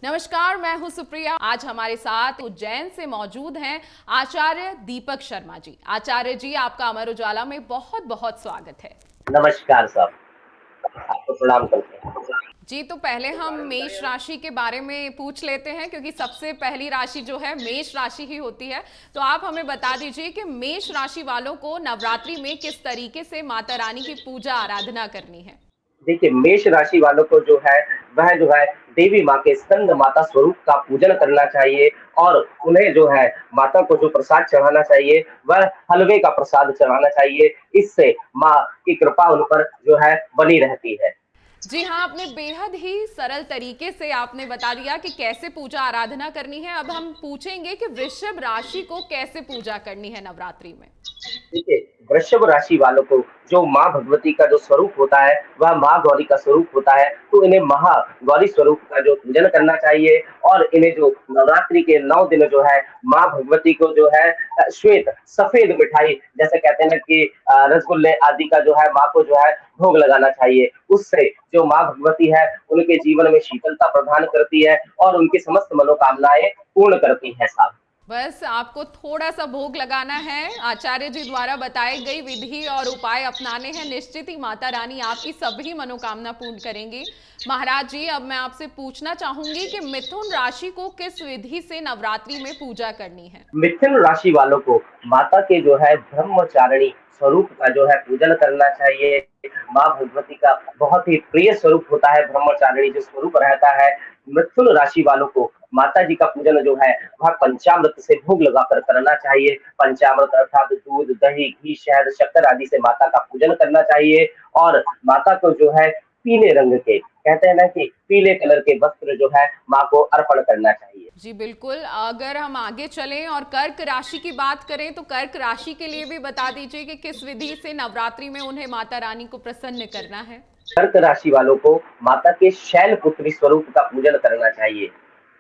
नमस्कार, मैं हूं सुप्रिया। आज हमारे साथ उज्जैन से मौजूद हैं आचार्य दीपक शर्मा जी। आचार्य जी, आपका अमर उजाला में बहुत बहुत स्वागत है। नमस्कार साहब, आपको प्रणाम करते हैं। जी, तो पहले हम मेष राशि के बारे में पूछ लेते हैं, क्योंकि सबसे पहली राशि जो है मेष राशि ही होती है। तो आप हमें बता दीजिए कि मेष राशि वालों को नवरात्रि में किस तरीके से माता रानी की पूजा आराधना करनी है। देखिए, मेष राशि वालों को जो है वह जो है देवी माँ के स्कंद माता स्वरूप का पूजन करना चाहिए और उन्हें जो है माता को जो प्रसाद चढ़ाना चाहिए वह हलवे का प्रसाद चढ़ाना चाहिए। इससे माँ की कृपा उन पर जो है बनी रहती है। जी हाँ, आपने बेहद ही सरल तरीके से आपने बता दिया कि कैसे पूजा आराधना करनी है। अब हम पूछेंगे कि वृषभ राशि को कैसे पूजा करनी है नवरात्रि में। देखिए, वृषभ राशि वालों को जो माँ भगवती का जो स्वरूप होता है वह माँ गौरी का स्वरूप होता है, तो इन्हें महागौरी स्वरूप का जो पूजन करना चाहिए और इन्हें जो नवरात्रि के 9 दिन जो है माँ भगवती को जो है श्वेत सफेद मिठाई जैसे कहते हैं ना कि रसगुल्ले आदि का जो है माँ को जो है भोग लगाना चाहिए। उससे जो माँ भगवती है उनके जीवन में शीतलता प्रदान करती है और उनकी समस्त मनोकामनाएं पूर्ण करती है साहब। बस आपको थोड़ा सा भोग लगाना है, आचार्य जी द्वारा बताई गई विधि और उपाय अपनाने हैं। निश्चित ही माता रानी आपकी सभी मनोकामना पूर्ण करेंगी। महाराज जी, अब मैं आपसे पूछना चाहूंगी कि मिथुन राशि को किस विधि से नवरात्रि में पूजा करनी है। मिथुन राशि वालों को माता के जो है ब्रह्मचारिणी स्वरूप का जो है पूजन करना चाहिए। माँ भगवती का बहुत ही प्रिय स्वरूप होता है ब्रह्मचारिणी जो स्वरूप रहता है। मिथुन राशि वालों को माता जी का पूजन जो है वह पंचामृत से भोग लगाकर करना चाहिए। पंचामृत अर्थात दूध, दही, घी, शहद, शक्कर आदि से माता का पूजन करना चाहिए और माता को जो है पीले रंग के कहते हैं ना कि पीले कलर के वस्त्र जो है माँ को अर्पण करना चाहिए। जी बिल्कुल। अगर हम आगे चलें और कर्क राशि की बात करें तो कर्क राशि के लिए भी बता दीजिए कि किस विधि से नवरात्रि में उन्हें माता रानी को प्रसन्न करना है। कर्क राशि वालों को माता के शैलपुत्री स्वरूप का पूजन करना चाहिए।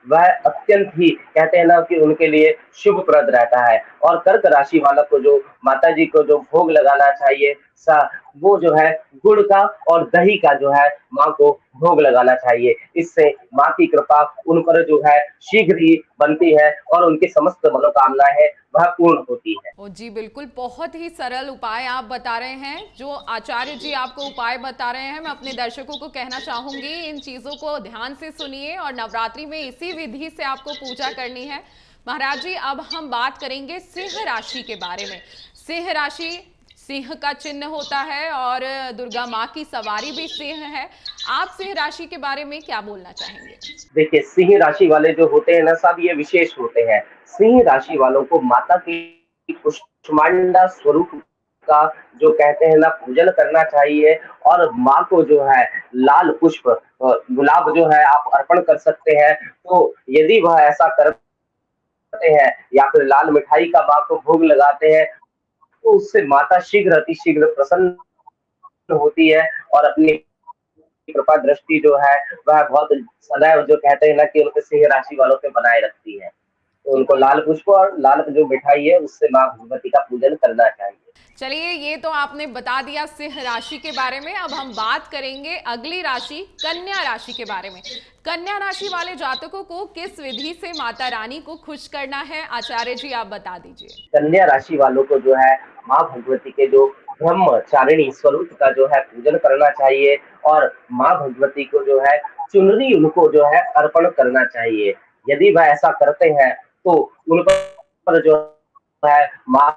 वह अत्यंत ही कहते हैं ना कि उनके लिए शुभप्रद रहता है और कर्क राशि वालों को जो माता जी को जो भोग लगाना चाहिए सा वो जो है गुड़ का और दही का जो है माँ को भोग लगाना चाहिए। इससे माँ की कृपा उन पर जो है शीघ्र ही बनती है और उनकी समस्त मनोकामनाएं वह पूर्ण होती है। ओ जी बिल्कुल, बहुत ही सरल उपाय आप बता रहे हैं। जो आचार्य जी आपको उपाय बता रहे हैं, मैं अपने दर्शकों को कहना चाहूंगी इन चीजों को ध्यान से सुनिए और नवरात्रि में इसी विधि से आपको पूजा करनी है। महाराज जी, अब हम बात करेंगे सिंह राशि के बारे में। सिंह राशि, सिंह का चिन्ह होता है और दुर्गा माँ की सवारी भी सिंह है। आप सिंह राशि के बारे में क्या बोलना चाहेंगे। देखिए, सिंह राशि वाले जो होते हैं ना सब ये विशेष होते हैं। सिंह राशि वालों को माता की कुष्मांडा स्वरूप का जो कहते हैं ना पूजन करना चाहिए और माँ को जो है लाल पुष्प गुलाब जो है आप अर्पण कर सकते हैं। तो यदि वह ऐसा करते हैं या फिर लाल मिठाई का माँ को भोग लगाते हैं तो उससे माता शीघ्र अतिशीघ्र प्रसन्न होती है और अपनी कृपा दृष्टि जो है वह बहुत सदैव जो कहते हैं ना कि उनके सिंह राशि वालों पे बनाए रखती है। तो जी उनको लाल पुष्प और लाल जो मिठाई है उससे माँ भगवती का पूजन करना चाहिए। चलिए, ये तो आपने बता दिया सिंह राशि के बारे में। अब हम बात करेंगे अगली राशि कन्या राशि के बारे में। कन्या राशि वाले जातकों को किस विधि से माता रानी को खुश करना है, आचार्य जी आप बता दीजिए। कन्या राशि वालों को जो है माँ भगवती के जो ब्रह्मचारिणी स्वरूप का जो है पूजन करना चाहिए और माँ भगवती को जो है चुनरी उनको जो है अर्पण करना चाहिए। यदि वह ऐसा करते हैं तो उन पर जो है माँ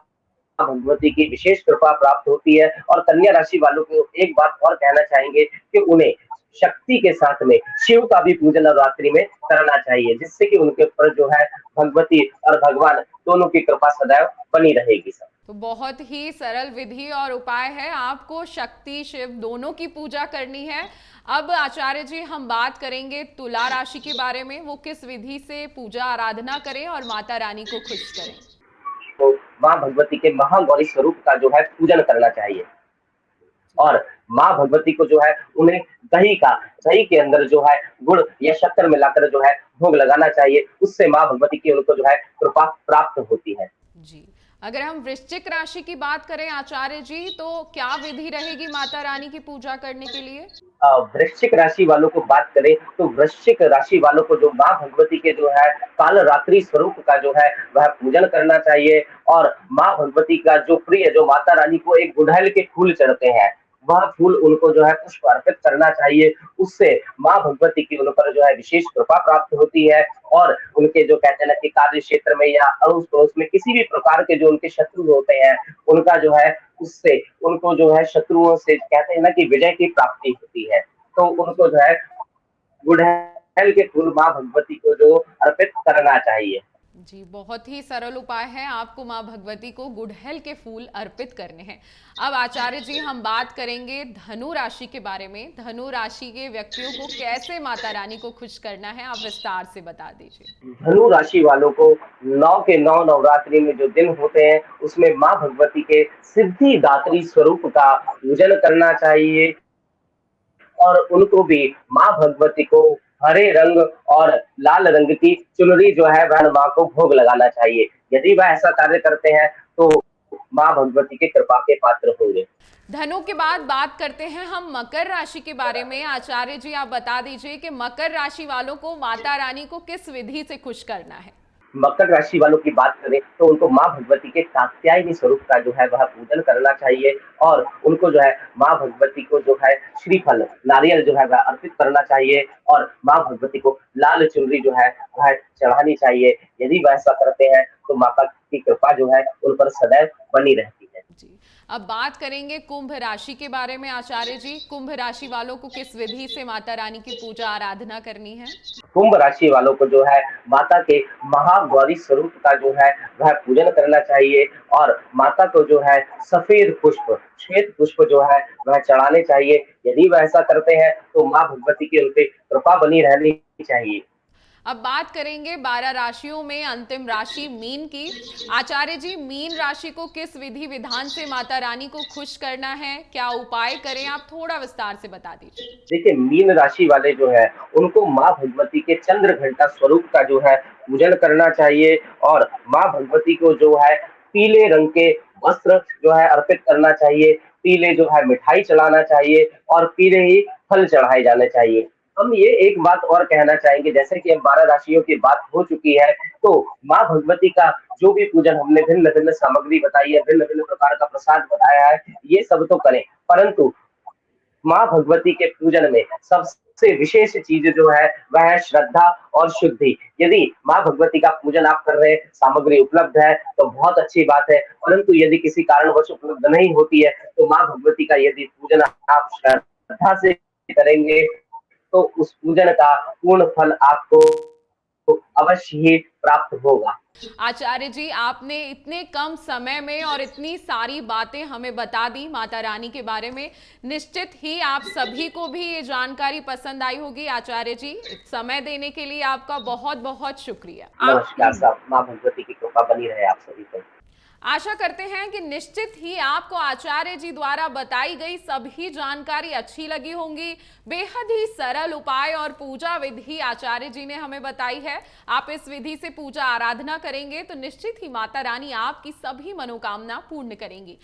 भगवती की विशेष कृपा प्राप्त होती है और कन्या राशि वालों को एक बात और कहना चाहेंगे कि उन्हें शक्ति के साथ में शिव का भी पूजन नवरात्रि में करना चाहिए, जिससे कि उनके ऊपर जो है भगवती और भगवान दोनों की कृपा सदैव बनी रहेगी सर। तो बहुत ही सरल विधि और उपाय है, आपको शक्ति शिव दोनों की पूजा करनी है। अब आचार्य जी, हम बात करेंगे तुला राशि के बारे में। वो किस विधि से पूजा आराधना करें और माता रानी को खुश करें। तो माँ भगवती के महागौरी स्वरूप का जो है पूजन करना चाहिए और माँ भगवती को जो है उन्हें दही के अंदर जो है गुड़ या शक्कर मिलाकर जो है भोग लगाना चाहिए। उससे माँ भगवती की उनको जो है कृपा प्राप्त होती है। जी, अगर हम वृश्चिक राशि की बात करें आचार्य जी, तो क्या विधि रहेगी माता रानी की पूजा करने के लिए? वृश्चिक राशि वालों को बात करें तो वृश्चिक राशि वालों को जो माँ भगवती के जो है कालरात्रि स्वरूप का जो है वह पूजन करना चाहिए। और माँ भगवती का जो प्रिय जो माता रानी को एक गुड़हल के फूल चढ़ते हैं, वह फूल उनको जो है पुष्प अर्पित करना चाहिए। उससे माँ भगवती की उन पर जो है विशेष कृपा प्राप्त होती है। और उनके जो कहते हैं ना कि कार्य क्षेत्र में या अड़ोस पड़ोस में किसी भी प्रकार के जो उनके शत्रु होते हैं, उनका जो है उससे उनको जो है शत्रुओं से कहते हैं ना कि विजय की प्राप्ति होती है। तो उनको जो है गुड़हल के फूल माँ भगवती को जो अर्पित करना चाहिए। जी, बहुत ही सरल उपाय है, आपको माँ भगवती को गुड़हल के फूल अर्पित करने हैं। अब आचार्य जी हम बात करेंगे धनु राशि के बारे में। धनु राशि के व्यक्तियों को कैसे माता रानी को खुश करना है, आप विस्तार से बता दीजिए। धनु राशि वालों को 9 के 9 नवरात्रि में जो दिन होते हैं, उसमें माँ भगवती के सिद्धिदात्री स्वरूप का पूजन करना चाहिए। और उनको भी माँ भगवती को हरे रंग और लाल रंग की चुनरी जो है वह माँ को भोग लगाना चाहिए। यदि वह ऐसा कार्य करते हैं तो माँ भगवती की कृपा के पात्र होंगे। धनु के बाद बात करते हैं हम मकर राशि के बारे में। आचार्य जी आप बता दीजिए कि मकर राशि वालों को माता रानी को किस विधि से खुश करना है। मकर राशि वालों की बात करें तो उनको माँ भगवती के कात्यायनी स्वरूप का जो है वह पूजन करना चाहिए। और उनको जो है माँ भगवती को जो है श्रीफल नारियल जो है वह अर्पित करना चाहिए। और माँ भगवती को लाल चुनरी जो है वह चढ़ानी चाहिए। यदि वह ऐसा करते हैं तो माता की कृपा जो है उन पर सदैव बनी रहती है। जी, अब बात करेंगे कुंभ राशि के बारे में। आचार्य जी, कुंभ राशि वालों को किस विधि से माता रानी की पूजा आराधना करनी है? कुंभ राशि वालों को जो है माता के महागौरी स्वरूप का जो है वह पूजन करना चाहिए। और माता को जो है सफेद पुष्प श्वेत पुष्प जो है वह चढ़ाने चाहिए। यदि वह ऐसा करते हैं तो माँ भगवती की उन पे कृपा बनी रहनी चाहिए। अब बात करेंगे 12 राशियों में अंतिम राशि मीन की। आचार्य जी, मीन राशि को किस विधि विधान से माता रानी को खुश करना है, क्या उपाय करें, आप थोड़ा विस्तार से बता दीजिए। देखिए मीन राशि वाले जो है उनको माँ भगवती के चंद्र घंटा स्वरूप का जो है पूजन करना चाहिए। और माँ भगवती को जो है पीले रंग के वस्त्र जो है अर्पित करना चाहिए। पीले जो है मिठाई चढ़ाना चाहिए और पीले ही फल चढ़ाए जाने चाहिए। हम ये एक बात और कहना चाहेंगे, जैसे कि अब 12 राशियों की बात हो चुकी है, तो माँ भगवती का जो भी पूजन हमने भिन्न भिन्न सामग्री बताई है, भिन्न भिन्न प्रकार का प्रसाद बताया है, ये सब तो करें, परंतु माँ भगवती के पूजन में सबसे विशेष चीज जो है वह है श्रद्धा और शुद्धि। यदि माँ भगवती का पूजन आप कर रहे हैं, सामग्री उपलब्ध है तो बहुत अच्छी बात है। परंतु यदि किसी कारणवश उपलब्ध नहीं होती है तो माँ भगवती का यदि पूजन आप श्रद्धा से करेंगे तो उस पूजन का पूर्ण फल आपको अवश्य ही प्राप्त होगा। आचार्य जी, आपने इतने कम समय में और इतनी सारी बातें हमें बता दी माता रानी के बारे में। निश्चित ही आप सभी को भी ये जानकारी पसंद आई होगी। आचार्य जी, समय देने के लिए आपका बहुत बहुत शुक्रिया। नमस्कार साहब, माँ भगवती की कृपा बनी रहे आप सभी पर। आशा करते हैं कि निश्चित ही आपको आचार्य जी द्वारा बताई गई सभी जानकारी अच्छी लगी होंगी। बेहद ही सरल उपाय और पूजा विधि आचार्य जी ने हमें बताई है। आप इस विधि से पूजा आराधना करेंगे तो निश्चित ही माता रानी आपकी सभी मनोकामना पूर्ण करेंगी।